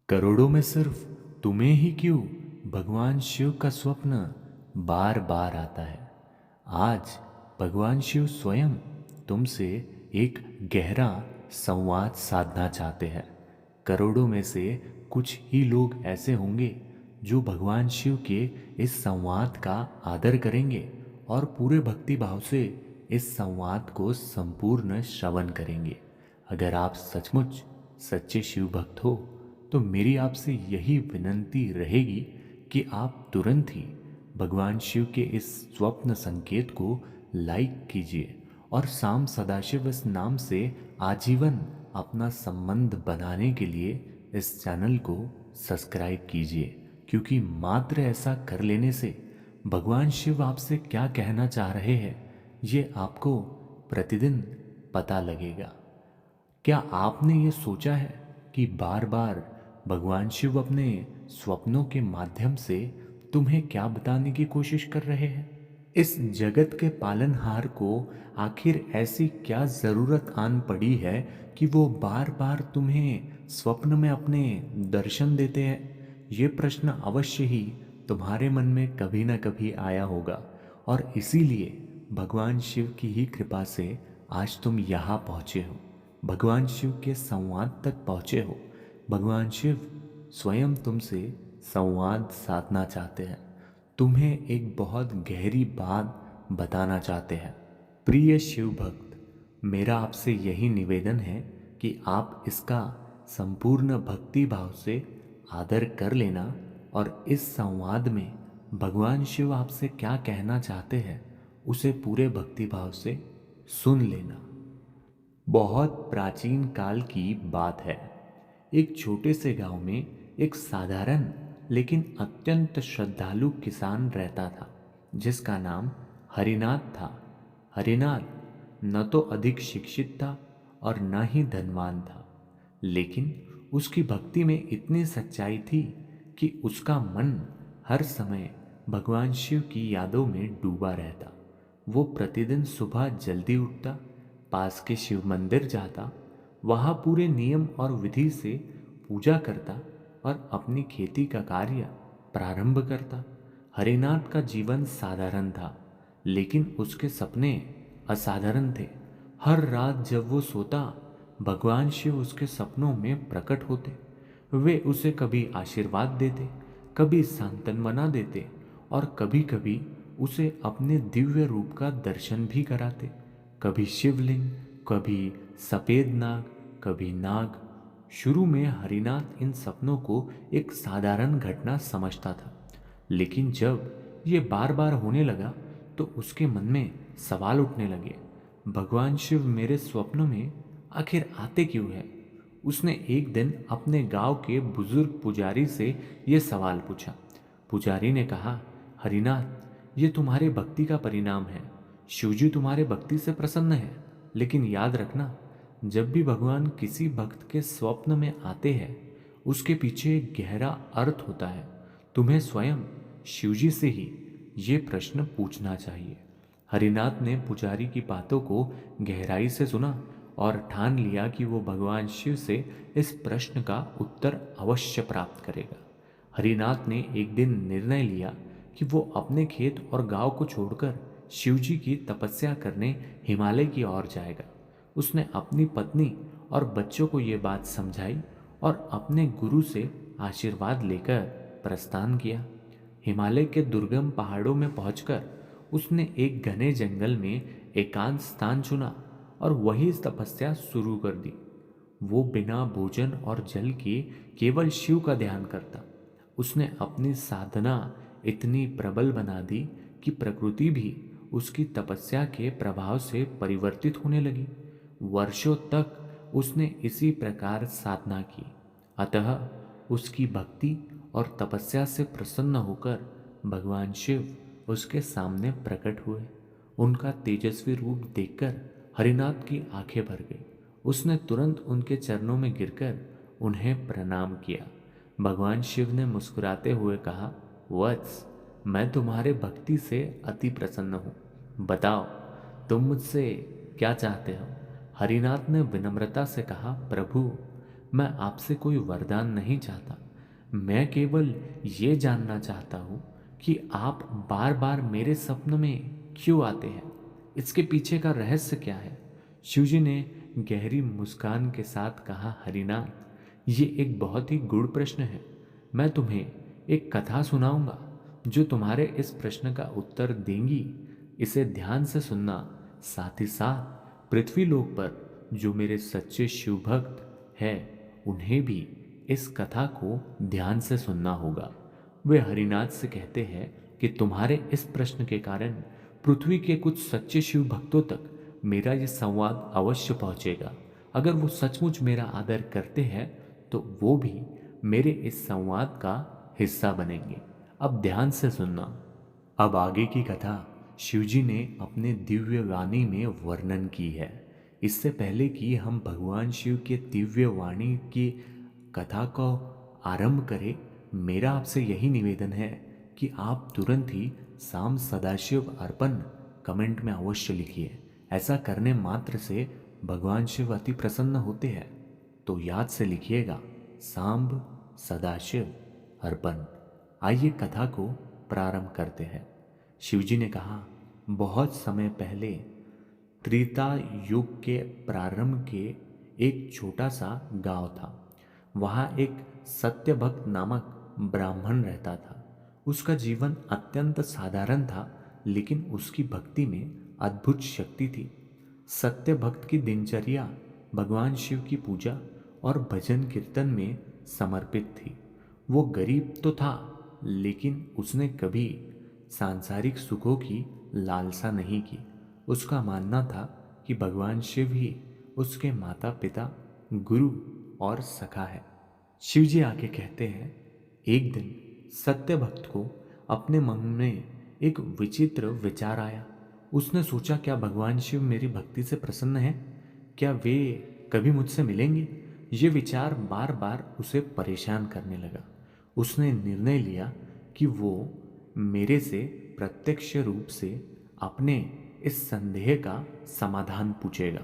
करोड़ों में सिर्फ तुम्हें ही क्यों भगवान शिव का स्वप्न बार बार आता है। आज भगवान शिव स्वयं तुमसे एक गहरा संवाद साधना चाहते हैं। करोड़ों में से कुछ ही लोग ऐसे होंगे जो भगवान शिव के इस संवाद का आदर करेंगे और पूरे भक्ति भाव से इस संवाद को संपूर्ण श्रवण करेंगे। अगर आप सचमुच सच्चे शिव भक्त हो तो मेरी आपसे यही विनती रहेगी कि आप तुरंत ही भगवान शिव के इस स्वप्न संकेत को लाइक कीजिए और शाम सदाशिव इस नाम से आजीवन अपना संबंध बनाने के लिए इस चैनल को सब्सक्राइब कीजिए, क्योंकि मात्र ऐसा कर लेने से भगवान शिव आपसे क्या कहना चाह रहे हैं ये आपको प्रतिदिन पता लगेगा। क्या आपने ये सोचा है कि बार बार भगवान शिव अपने स्वप्नों के माध्यम से तुम्हें क्या बताने की कोशिश कर रहे हैं? इस जगत के पालनहार को आखिर ऐसी क्या ज़रूरत आन पड़ी है कि वो बार बार तुम्हें स्वप्न में अपने दर्शन देते हैं? ये प्रश्न अवश्य ही तुम्हारे मन में कभी ना कभी आया होगा और इसीलिए भगवान शिव की ही कृपा से आज तुम यहाँ पहुँचे हो, भगवान शिव के संवाद तक पहुँचे हो। भगवान शिव स्वयं तुमसे संवाद साधना चाहते हैं, तुम्हें एक बहुत गहरी बात बताना चाहते हैं। प्रिय शिव भक्त, मेरा आपसे यही निवेदन है कि आप इसका संपूर्ण भक्ति भाव से आदर कर लेना और इस संवाद में भगवान शिव आपसे क्या कहना चाहते हैं उसे पूरे भक्ति भाव से सुन लेना। बहुत प्राचीन काल की बात है। एक छोटे से गांव में एक साधारण लेकिन अत्यंत श्रद्धालु किसान रहता था, जिसका नाम हरिनाथ था। हरिनाथ न तो अधिक शिक्षित था और न ही धनवान था, लेकिन उसकी भक्ति में इतनी सच्चाई थी कि उसका मन हर समय भगवान शिव की यादों में डूबा रहता। वो प्रतिदिन सुबह जल्दी उठता, पास के शिव मंदिर जाता, वहाँ पूरे नियम और विधि से पूजा करता और अपनी खेती का कार्य प्रारंभ करता। हरिनाथ का जीवन साधारण था, लेकिन उसके सपने असाधारण थे। हर रात जब वो सोता, भगवान शिव उसके सपनों में प्रकट होते। वे उसे कभी आशीर्वाद देते, कभी सांत्वना देते और कभी कभी उसे अपने दिव्य रूप का दर्शन भी कराते। कभी शिवलिंग, कभी सफेद नाग, कभी नाग। शुरू में हरिनाथ इन सपनों को एक साधारण घटना समझता था, लेकिन जब ये बार बार होने लगा तो उसके मन में सवाल उठने लगे। भगवान शिव मेरे स्वप्नों में आखिर आते क्यों है? उसने एक दिन अपने गांव के बुजुर्ग पुजारी से यह सवाल पूछा। पुजारी ने कहा, हरिनाथ, ये तुम्हारे भक्ति का परिणाम है। शिवजी तुम्हारे भक्ति से प्रसन्न है, लेकिन याद रखना, जब भी भगवान किसी भक्त के स्वप्न में आते हैं उसके पीछे एक गहरा अर्थ होता है। तुम्हें स्वयं शिवजी से ही ये प्रश्न पूछना चाहिए। हरिनाथ ने पुजारी की बातों को गहराई से सुना और ठान लिया कि वो भगवान शिव से इस प्रश्न का उत्तर अवश्य प्राप्त करेगा। हरिनाथ ने एक दिन निर्णय लिया कि वो अपने खेत और गांव को छोड़कर शिवजी की तपस्या करने हिमालय की ओर जाएगा। उसने अपनी पत्नी और बच्चों को ये बात समझाई और अपने गुरु से आशीर्वाद लेकर प्रस्थान किया। हिमालय के दुर्गम पहाड़ों में पहुंचकर उसने एक घने जंगल में एकांत स्थान चुना और वही तपस्या शुरू कर दी। वो बिना भोजन और जल के केवल शिव का ध्यान करता। उसने अपनी साधना इतनी प्रबल बना दी कि प्रकृति भी उसकी तपस्या के प्रभाव से परिवर्तित होने लगी। वर्षों तक उसने इसी प्रकार साधना की। अतः उसकी भक्ति और तपस्या से प्रसन्न होकर भगवान शिव उसके सामने प्रकट हुए। उनका तेजस्वी रूप देखकर हरिनाथ की आंखें भर गई। उसने तुरंत उनके चरणों में गिरकर उन्हें प्रणाम किया। भगवान शिव ने मुस्कुराते हुए कहा, वत्स, मैं तुम्हारे भक्ति से अति प्रसन्न हूँ। बताओ, तुम मुझसे क्या चाहते हो? हरिनाथ ने विनम्रता से कहा, प्रभु, मैं आपसे कोई वरदान नहीं चाहता। मैं केवल ये जानना चाहता हूँ कि आप बार बार मेरे स्वप्न में क्यों आते हैं। इसके पीछे का रहस्य क्या है? शिवजी ने गहरी मुस्कान के साथ कहा, हरिनाथ, ये एक बहुत ही गूढ़ प्रश्न है। मैं तुम्हें एक कथा सुनाऊंगा जो तुम्हारे इस प्रश्न का उत्तर देंगी। इसे ध्यान से सुनना। साथ ही साथ पृथ्वी लोक पर जो मेरे सच्चे शिव भक्त हैं उन्हें भी इस कथा को ध्यान से सुनना होगा। वे हरिनाथ से कहते हैं कि तुम्हारे इस प्रश्न के कारण पृथ्वी के कुछ सच्चे शिव भक्तों तक मेरा ये संवाद अवश्य पहुंचेगा। अगर वो सचमुच मेरा आदर करते हैं तो वो भी मेरे इस संवाद का हिस्सा बनेंगे। अब ध्यान से सुनना। अब आगे की कथा शिवजी ने अपने दिव्य वाणी में वर्णन की है। इससे पहले कि हम भगवान शिव के दिव्य वाणी की कथा को आरंभ करें, मेरा आपसे यही निवेदन है कि आप तुरंत ही साम सदाशिव अर्पण कमेंट में अवश्य लिखिए। ऐसा करने मात्र से भगवान शिव अति प्रसन्न होते हैं। तो याद से लिखिएगा, सांब सदाशिव अर्पण। आइए कथा को प्रारंभ करते हैं। शिवजी ने कहा, बहुत समय पहले त्रेता युग के प्रारंभ के एक छोटा सा गांव था। वहाँ एक सत्यभक्त नामक ब्राह्मण रहता था। उसका जीवन अत्यंत साधारण था, लेकिन उसकी भक्ति में अद्भुत शक्ति थी। सत्यभक्त की दिनचर्या भगवान शिव की पूजा और भजन कीर्तन में समर्पित थी। वो गरीब तो था, लेकिन उसने कभी सांसारिक सुखों की लालसा नहीं की। उसका मानना था कि भगवान शिव ही उसके माता पिता, गुरु और सखा है। शिवजी आके कहते हैं, एक दिन सत्य भक्त को अपने मन में एक विचित्र विचार आया। उसने सोचा, क्या भगवान शिव मेरी भक्ति से प्रसन्न है? क्या वे कभी मुझसे मिलेंगे? ये विचार बार बार उसे परेशान करने लगा। उसने निर्णय लिया कि वो मेरे से प्रत्यक्ष रूप से अपने इस संदेह का समाधान पूछेगा।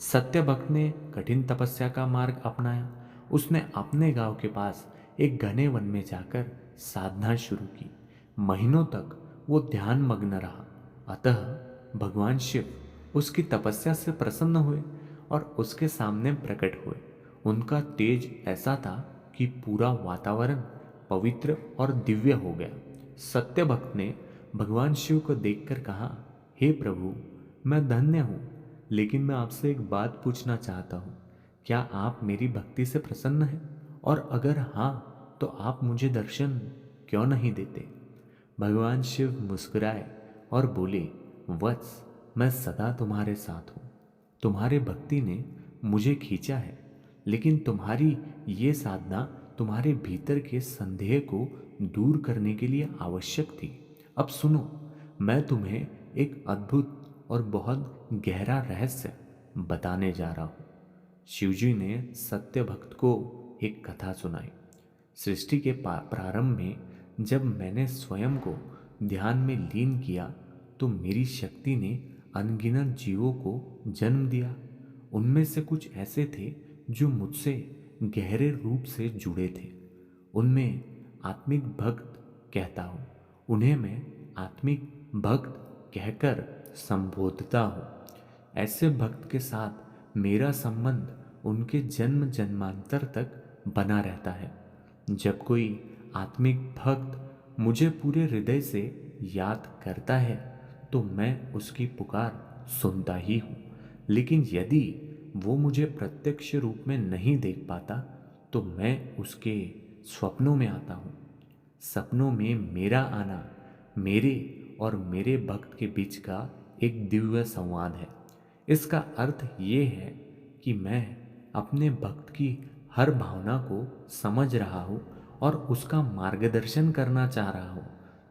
सत्य भक्त ने कठिन तपस्या का मार्ग अपनाया। उसने अपने गांव के पास एक घने वन में जाकर साधना शुरू की। महीनों तक वो ध्यान मग्न रहा। अतः भगवान शिव उसकी तपस्या से प्रसन्न हुए और उसके सामने प्रकट हुए। उनका तेज ऐसा था कि पूरा वातावरण पवित्र और दिव्य हो गया। सत्य भक्त ने भगवान शिव को देखकर कहा, हे प्रभु, मैं धन्य हूँ, लेकिन मैं आपसे एक बात पूछना चाहता हूँ। क्या आप मेरी भक्ति से प्रसन्न हैं? और अगर हाँ, तो आप मुझे दर्शन क्यों नहीं देते? भगवान शिव मुस्कुराए और बोले, वत्स, मैं सदा तुम्हारे साथ हूँ। तुम्हारे भक्ति ने मुझे खींचा है, लेकिन तुम्हारी ये साधना तुम्हारे भीतर के संदेह को दूर करने के लिए आवश्यक थी। अब सुनो, मैं तुम्हें एक अद्भुत और बहुत गहरा रहस्य बताने जा रहा हूँ। शिवजी ने सत्य भक्त को एक कथा सुनाई। सृष्टि के प्रारंभ में जब मैंने स्वयं को ध्यान में लीन किया तो मेरी शक्ति ने अनगिनत जीवों को जन्म दिया। उनमें से कुछ ऐसे थे जो मुझसे गहरे रूप से जुड़े थे। उनमें आत्मिक भक्त कहता हूँ। उन्हें मैं आत्मिक भक्त कहकर संबोधता हूँ। ऐसे भक्त के साथ मेरा संबंध उनके जन्म जन्मांतर तक बना रहता है। जब कोई आत्मिक भक्त मुझे पूरे हृदय से याद करता है तो मैं उसकी पुकार सुनता ही हूँ। लेकिन यदि वो मुझे प्रत्यक्ष रूप में नहीं देख पाता तो मैं उसके स्वप्नों में आता हूँ। सपनों में मेरा आना मेरे और मेरे भक्त के बीच का एक दिव्य संवाद है। इसका अर्थ ये है कि मैं अपने भक्त की हर भावना को समझ रहा हूँ और उसका मार्गदर्शन करना चाह रहा हूँ।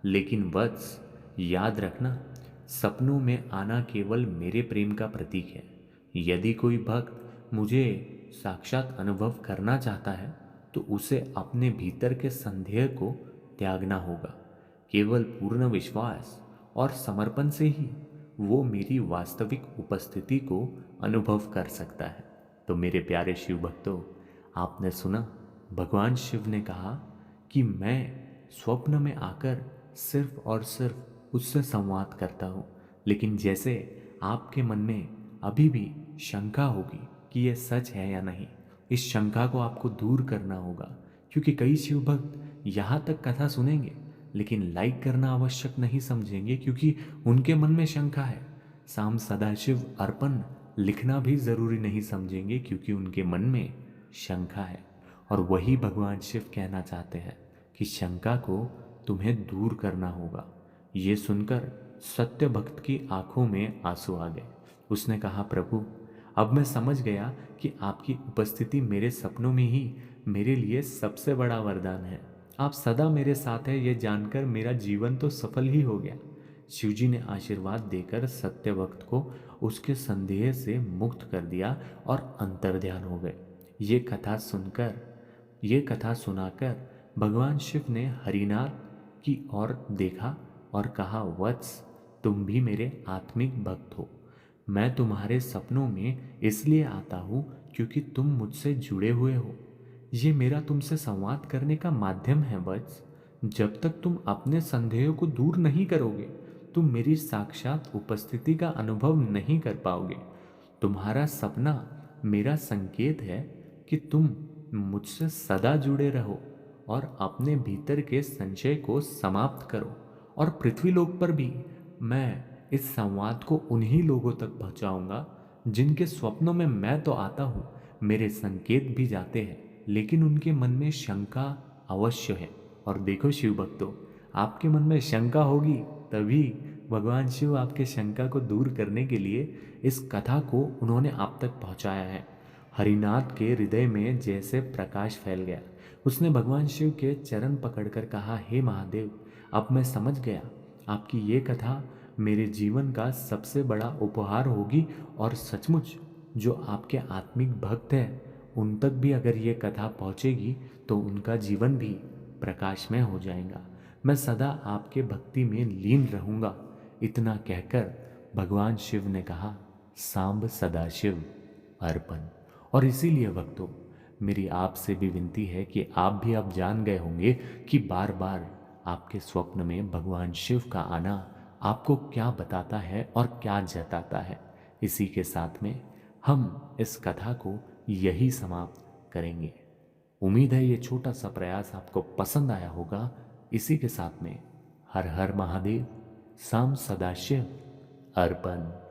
लेकिन वत्स, याद रखना, सपनों में आना केवल मेरे प्रेम का प्रतीक है। यदि कोई भक्त मुझे साक्षात अनुभव करना चाहता है तो उसे अपने भीतर के संदेह को त्यागना होगा। केवल पूर्ण विश्वास और समर्पण से ही वो मेरी वास्तविक उपस्थिति को अनुभव कर सकता है। तो मेरे प्यारे शिव भक्तों, आपने सुना, भगवान शिव ने कहा कि मैं स्वप्न में आकर सिर्फ और सिर्फ उससे संवाद करता हूँ। लेकिन जैसे आपके मन में अभी भी शंका होगी कि यह सच है या नहीं, इस शंका को आपको दूर करना होगा। क्योंकि कई शिव भक्त यहाँ तक कथा सुनेंगे लेकिन लाइक करना आवश्यक नहीं समझेंगे, क्योंकि उनके मन में शंका है। शाम सदाशिव अर्पण लिखना भी जरूरी नहीं समझेंगे, क्योंकि उनके मन में शंका है। और वही भगवान शिव कहना चाहते हैं कि शंका को तुम्हें दूर करना होगा। ये सुनकर सत्य भक्त की आंखों में आंसू आ गए। उसने कहा, प्रभु, अब मैं समझ गया कि आपकी उपस्थिति मेरे सपनों में ही मेरे लिए सबसे बड़ा वरदान है। आप सदा मेरे साथ हैं, ये जानकर मेरा जीवन तो सफल ही हो गया। शिवजी ने आशीर्वाद देकर सत्य भक्त को उसके संदेह से मुक्त कर दिया और अंतर्ध्यान हो गए। ये कथा सुनाकर भगवान शिव ने हरिनाथ की ओर देखा और कहा, वत्स, तुम भी मेरे आत्मिक भक्त हो। मैं तुम्हारे सपनों में इसलिए आता हूँ क्योंकि तुम मुझसे जुड़े हुए हो। ये मेरा तुमसे संवाद करने का माध्यम है वत्स। जब तक तुम अपने संदेह को दूर नहीं करोगे, तुम मेरी साक्षात उपस्थिति का अनुभव नहीं कर पाओगे। तुम्हारा सपना मेरा संकेत है कि तुम मुझसे सदा जुड़े रहो और अपने भीतर के संशय को समाप्त करो। और पृथ्वीलोक पर भी मैं इस संवाद को उन्हीं लोगों तक पहुंचाऊंगा जिनके स्वप्नों में मैं तो आता हूँ, मेरे संकेत भी जाते हैं, लेकिन उनके मन में शंका अवश्य है। और देखो शिव भक्तों, आपके मन में शंका होगी तभी भगवान शिव आपके शंका को दूर करने के लिए इस कथा को उन्होंने आप तक पहुंचाया है। हरिनाथ के हृदय में जैसे प्रकाश फैल गया। उसने भगवान शिव के चरण पकड़कर कहा, हे महादेव, अब मैं समझ गया। आपकी ये कथा मेरे जीवन का सबसे बड़ा उपहार होगी। और सचमुच जो आपके आत्मिक भक्त हैं उन तक भी अगर ये कथा पहुँचेगी तो उनका जीवन भी प्रकाशमय हो जाएगा। मैं सदा आपके भक्ति में लीन रहूँगा। इतना कहकर भगवान शिव ने कहा, सांब सदाशिव अर्पण। और इसीलिए भक्तों, मेरी आपसे भी विनती है कि आप भी अब जान गए होंगे कि बार बार आपके स्वप्न में भगवान शिव का आना आपको क्या बताता है और क्या जताता है। इसी के साथ में हम इस कथा को यही समाप्त करेंगे। उम्मीद है ये छोटा सा प्रयास आपको पसंद आया होगा। इसी के साथ में हर हर महादेव, साम सदाशिव अर्पण।